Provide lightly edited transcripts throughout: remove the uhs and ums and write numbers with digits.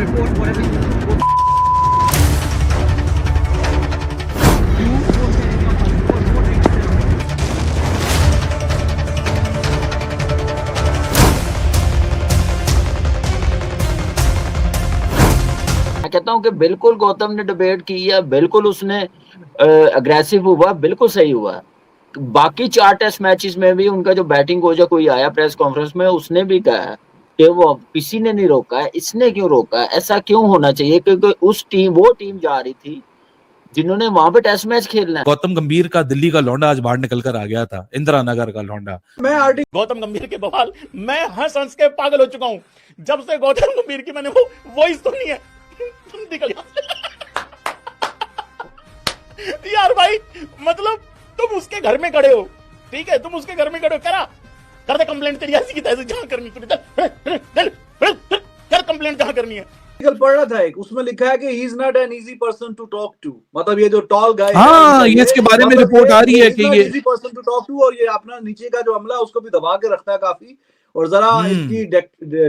मैं कहता हूँ कि बिल्कुल गौतम ने डिबेट की है, बिल्कुल उसने अग्रेसिव हुआ, बिल्कुल सही हुआ। बाकी 4 टेस्ट मैचेस में भी उनका जो बैटिंग कोच है, कोई आया प्रेस कॉन्फ्रेंस में, उसने भी कहा है कि वो किसी ने नहीं रोका है, इसने क्यों रोका है? ऐसा क्यों होना चाहिए? क्योंकि वो टीम जा रही थी जिन्होंने वहां पे टेस्ट मैच खेलना है। गौतम गंभीर का दिल्ली का लौंडा आज बाहर निकल कर आ गया था, इंदिरा नगर का लौंडा। मैं गौतम गंभीर के बवाल मैं हंस हंस के पागल हो चुका हूं। जब से गौतम गंभीर की मैंने वो वॉइस सुनी है, निकल यार भाई, मतलब तुम उसके घर में खड़े हो, ठीक है, तुम उसके घर में खड़े हो, कर दे कंप्लेंट तेरी ऐसी की तैसी, जहां करनी कर कंप्लेंट जहां करनी है। पढ़ रहा था एक, उसमें लिखा है कि he is not an easy person to talk to, मतलब ये जो टॉल गाय, हाँ, ये इसके बारे में रिपोर्ट आ रही है कि ये easy person to talk to, और ये अपना नीचे का जो अमला उसको भी दबा के रखता है काफी, और जरा इसकी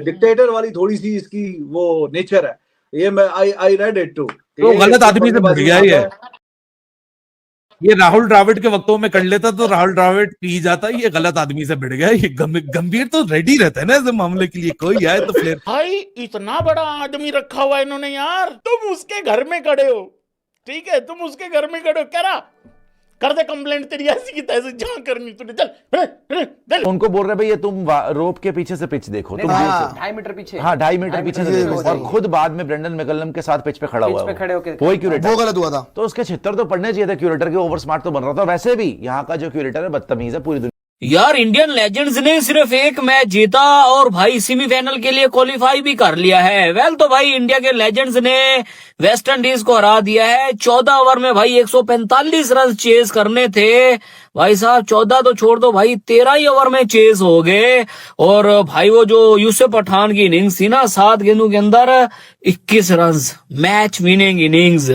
डिक्टेटर वाली थोड़ी सी इसकी वो नेचर है। ये मैं आई रेड इट टू, तो गलत आदमी से बढ़ गया ये राहुल द्राविड के वक्तों में कर लेता तो राहुल द्राविड पी जाता, ये गलत आदमी से भिड़ गया। ये गंभीर तो रेडी रहता है ना ऐसे मामले के लिए, कोई आए तो फिर भाई इतना बड़ा आदमी रखा हुआ है इन्होंने यार, तुम उसके घर में खड़े हो, ठीक है, तुम उसके घर में खड़े हो, कर दे कंप्लेंट तेरी ऐसी की तैसी, जहां करनी तूने, चल। उनको बोल रहे भाई ये तुम रोप के पीछे से पिच देखो, तुम 2.5 मीटर पीछे, हाँ 2.5 मीटर पीछे से देखो, और खुद बाद में ब्रेंडन मैकलम के साथ पिच पे खड़ा हुआ है कोई क्यूरेटर, वो गलत हुआ था तो उसके छितर तो पड़ने चाहिए थे। क्यूरेटर के ओवर स्मार्ट तो बन रहा था, वैसे भी यहाँ का जो क्यूरेटर है बदतमीज है पूरी दुनिया। यार इंडियन लेजेंड्स ने सिर्फ एक मैच जीता और भाई सेमीफाइनल के लिए क्वालिफाई भी कर लिया है। वेल तो भाई इंडिया के लेजेंड्स ने वेस्ट इंडीज को हरा दिया है। 14 ओवर में भाई 145 रन चेज करने थे भाई साहब, 14 तो छोड़ दो भाई, 13 ही ओवर में चेज हो गए। और भाई वो जो यूसुफ पठान की इनिंग्स थी ना, 7 गेंदों के अंदर 21 run, match winning innings.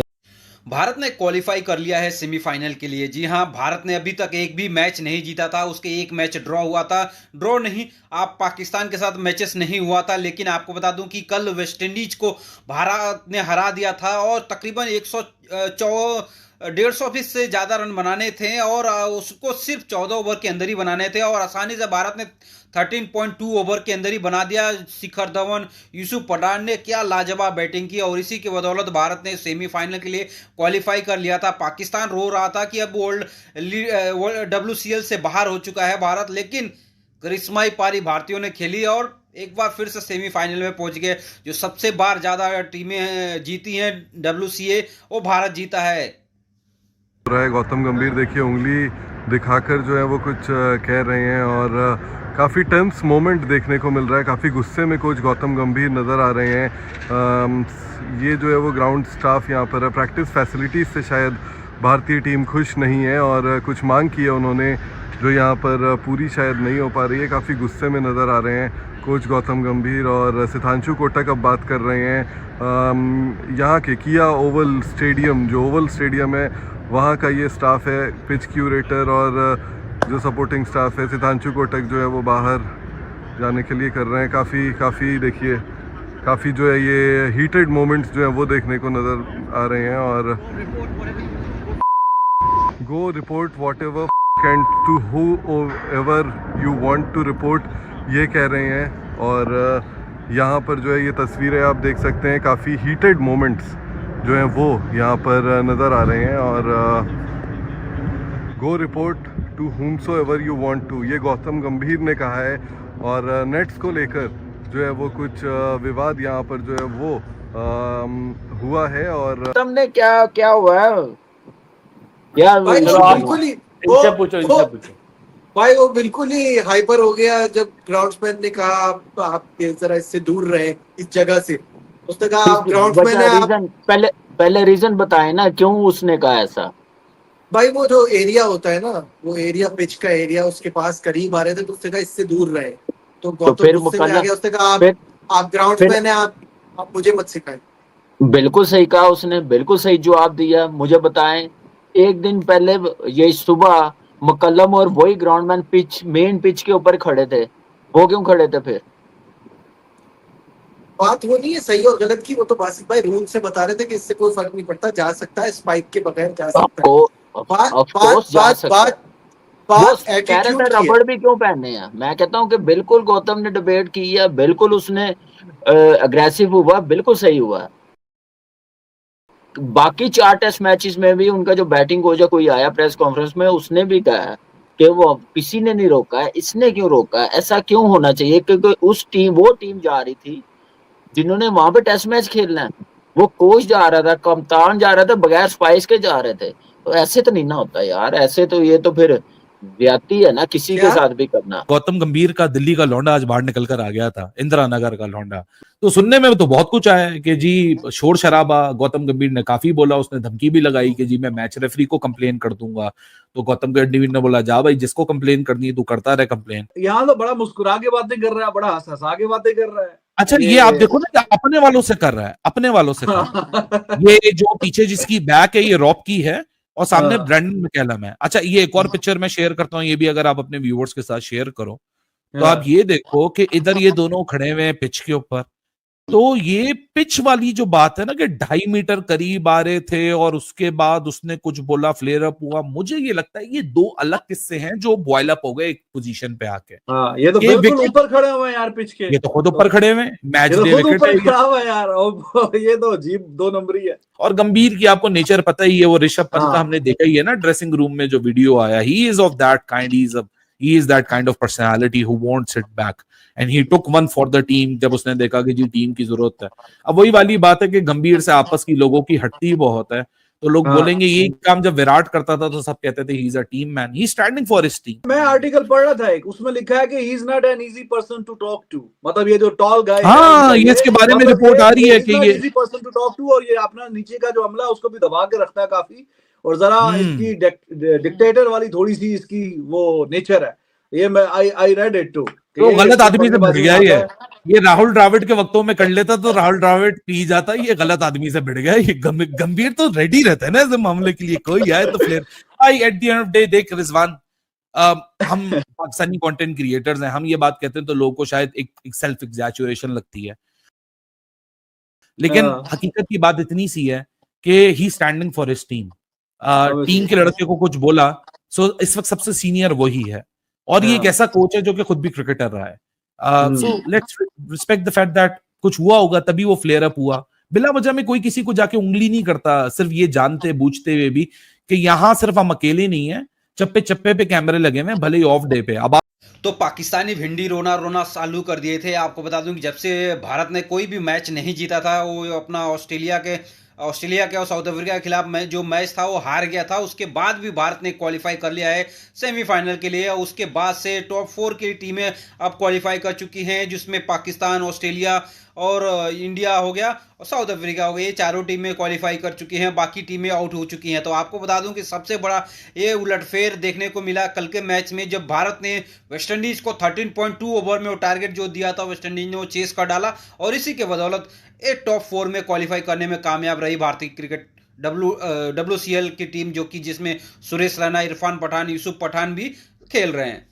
Bharat ने क्वालिफाई कर लिया है सेमीफाइनल के लिए। जी हां, भारत ने अभी तक एक भी मैच नहीं जीता था, उसके एक मैच ड्रॉ हुआ था, ड्रॉ नहीं, आप पाकिस्तान के साथ मैचेस नहीं हुआ था। लेकिन आपको बता दूं कि कल वेस्ट इंडीज को भारत ने हरा दिया था और तकरीबन 150 से ज़्यादा रन बनाने थे और उसको सिर्फ 14 ओवर के अंदर ही बनाने थे और आसानी से भारत ने 13.2 ओवर के अंदर ही बना दिया। शिखर धवन, यूसुफ पठान ने क्या लाजवाब बैटिंग की और इसी की बदौलत भारत ने सेमीफाइनल के लिए क्वालिफाई कर लिया था। पाकिस्तान रो रहा था कि अब WCL से बाहर हो चुका है भारत, लेकिन करिश्माई पारी भारतीयों ने खेली और एक बार फिर से सेमीफाइनल में पहुंच गए। जो सबसे बार ज़्यादा टीमें जीती हैं WCA, वो भारत जीता है। गौतम गंभीर देखिए उंगली दिखाकर जो है वो कुछ कह रहे हैं और काफ़ी टेंस मोमेंट देखने को मिल रहा है, काफ़ी गुस्से में कोच गौतम गंभीर नज़र आ रहे हैं। ये जो है वो ग्राउंड स्टाफ यहाँ पर प्रैक्टिस फैसिलिटीज़ से शायद भारतीय टीम खुश नहीं है और कुछ मांग की है उन्होंने जो यहाँ पर पूरी शायद नहीं हो पा रही है। काफ़ी गुस्से में नज़र आ रहे हैं कोच गौतम गंभीर और सिद्धांशु कोटक अब बात कर रहे हैं। यहाँ के किया ओवल स्टेडियम, जो ओवल स्टेडियम है वहाँ का ये स्टाफ है, पिच क्यूरेटर और जो सपोर्टिंग स्टाफ है। सिद्धांशु कोटक जो है वो बाहर जाने के लिए कर रहे हैं। काफ़ी देखिए काफ़ी जो है ये हीटेड मोमेंट्स जो है वो देखने को नज़र आ रहे हैं। और go report whatever and to whoever you want to report, ये कह रहे हैं। और यहाँ पर जो है ये तस्वीरें आप देख सकते हैं, काफ़ी हीटेड मोमेंट्स जो हैं वो यहाँ पर नज़र आ रहे हैं। और go report to whomso ever you want to, ये गौतम गंभीर ने कहा है। और नेट्स को लेकर जो है वो कुछ विवाद यहाँ पर जो है वो हुआ है। और तुमने क्या हुआ है यार? बिल्कुल ही इनसे पूछो भाई, वो बिल्कुल ही हाइपर हो गया जब ग्राउंड्समैन ने कहा आप जरा इससे दूर रहे इस जगह से। उसने कहा आप ग्राउंड्समैन ने पहले रीजन बताए ना क्यों उसने कहा ऐसा। भाई वो जो एरिया होता है ना, वो एरिया पिच का एरिया उसके पास करीब आ रहे थे तो उसने कहा इससे दूर रहे। तो गौतम गुस्से में आ गया, उसने कहा आप ग्राउंड्समैन हैं, आप मुझे मत सिखाएं। बिल्कुल सही कहा उसने, बिल्कुल सही जवाब दिया। मुझे बताएं, एक दिन पहले ये सुबह मकल्लम और वही ग्राउंडमैन मेन पिच के ऊपर खड़े थे, वो क्यों खड़े थे फिर? बात वो नहीं है सही और गलत की, वो तो बासित भाई रूल से बता रहे थे कि इससे कोई फर्क नहीं पड़ता, जा सकता है स्पाइक के बगैर जा सकता है। बात एटीट्यूड की है। रबड़ भी क्यों पहनने हैं? मैं कहता हूँ कि बिल्कुल गौतम ने डिबेट की है, बिल्कुल उसने अग्रेसिव हुआ, बिल्कुल सही हुआ। बाकी 4 टेस्ट मैचेस में भी उनका जो बैटिंग कोच कोई आया प्रेस कॉन्फ्रेंस में, उसने भी कहा कि वो किसी ने नहीं रोका है, इसने क्यों रोका है? ऐसा क्यों होना चाहिए? क्योंकि वो टीम जा रही थी जिन्होंने वहां पे टेस्ट मैच खेलना है, वो कोच जा रहा था, कप्तान जा रहा था, बगैर स्पाइस के जा रहे थे। तो ऐसे तो नहीं ना होता यार, ऐसे तो ये तो फिर ज्यादती है ना किसी के साथ भी करना। गौतम गंभीर का दिल्ली का लौंडा आज बाहर निकल कर आ गया था, इंदिरा नगर का लौंडा। तो सुनने में तो बहुत कुछ आया है कि जी शोर शराबा, गौतम गंभीर ने काफी बोला, उसने धमकी भी लगाई कि जी मैं मैच रेफरी को कंप्लेन कर दूंगा। तो गौतम गंभीर ने बोला जा भाई, जिसको कंप्लेन करनी है तू करता रहे कंप्लेन। यहाँ तो बड़ा मुस्कुरा के बातें कर रहा है, बड़ा हंसा के बातें कर रहा है। अच्छा ये आप देखो ना, अपने वालों से कर रहा है, अपने वालों से कर रहा है। ये जो पीछे जिसकी बैक है ये रॉब की है और सामने ब्रेंडन मैकलम है। अच्छा ये एक और पिक्चर मैं शेयर करता हूँ, ये भी अगर आप अपने व्यूअर्स के साथ शेयर करो तो आप ये देखो कि इधर ये दोनों खड़े हुए हैं पिच के ऊपर। तो ये पिच वाली जो बात है ना कि 2.5 मीटर करीब आ रहे थे और उसके बाद उसने कुछ बोला, फ्लेयर अप हुआ। मुझे ये लगता है ये 2 अलग किस्से हैं जो बॉयल अप हो गए एक पोजीशन पे आके। ये तो बिल्कुल ऊपर खड़े हुए हैं यार पिच के, ये तो खुद ऊपर खड़े हुए, मैच डे विकेट है खड़ा हुआ है यार। ये तो अजीब 2 नंबरी है। और गंभीर की आपको नेचर पता ही है, वो ऋषभ पंत का हमने देखा ही है ना ड्रेसिंग रूम में जो वीडियो आया। He is of that kind, he is that kind of personality who won't sit back and he took one for the team जब उसने देखा कि जी टीम की जरूरत है। अब वही वाली बात है कि गंभीर से आपस की लोगों की हटती बहुत है, तो लोग बोलेंगे ये काम जब विराट करता था तो सब कहते थे he is a team man, he is standing for his team। मैं आर्टिकल पढ़ रहा था एक, उसमें लिखा है कि he is not an easy person to talk to, मतलब ये जो टॉल गाय हाँ ये इसके बारे में रिपोर्ट आ रही है कि ये easy person to talk to, और ये अपना नीचे का जो अमला उसको भी दबा के रखता है काफी, और जरा इसकी डिक्टेटर वाली थोड़ी सी इसकी वो नेचर है। ये मैं आई रेड इट टू, तो गलत आदमी से भिड़ गया ये राहुल द्रविड़ के वक्तों में कर लेता तो राहुल द्रविड़ पी जाता, ये गलत आदमी से भिड़ गया। ये गंभीर तो रेडी रहता है ना इस मामले के लिए, कोई आए तो फिर I at the end of day. देख रिजवान, हम पाकिस्तानी कंटेंट क्रिएटर्स हैं, हम ये बात कहते हैं तो लोगों को शायद एक सेल्फ एग्जैचुरेशन लगती है, लेकिन हकीकत की बात इतनी सी है कि ही standing for his team. Team के लड़के को कुछ बोला, सो इस वक्त सबसे सीनियर वही है और ये एक ऐसा कोच है जो कि खुद भी क्रिकेटर रहा है। So let's respect the fact that कुछ हुआ होगा तभी वो फ्लेयर अप हुआ। बिला वजह में कोई किसी को जाके उंगली नहीं करता, सिर्फ ये जानते बूझते हुए भी कि यहाँ सिर्फ हम अकेले नहीं है, चप्पे चप्पे पे कैमरे लगे हुए, भले ही ऑफ डे पे। अब तो पाकिस्तानी भिंडी रोना चालू कर दिए थे। आपको बता दूं कि जब से भारत ने कोई भी मैच नहीं जीता था, वो अपना ऑस्ट्रेलिया के और साउथ अफ्रीका के खिलाफ जो मैच था वो हार गया था, उसके बाद भी भारत ने क्वालिफाई कर लिया है सेमीफाइनल के लिए। उसके बाद से टॉप 4 की टीमें अब क्वालिफाई कर चुकी हैं, जिसमें पाकिस्तान, ऑस्ट्रेलिया और इंडिया हो गया और साउथ अफ्रीका हो गया। ये चारों टीमें क्वालिफाई कर चुकी हैं, बाकी टीमें आउट हो चुकी हैं। तो आपको बता दूं कि सबसे बड़ा ये उलटफेर देखने को मिला कल के मैच में, जब भारत ने वेस्टइंडीज को 13.2 ओवर में वो टारगेट जो दिया था वेस्टइंडीज ने वो चेस कर डाला और इसी के बदौलत ये टॉप 4 में क्वालिफाई करने में कामयाब रही भारतीय क्रिकेट WCL की टीम, जो कि जिसमें सुरेश रैना, इरफान पठान, यूसुफ पठान भी खेल रहे हैं।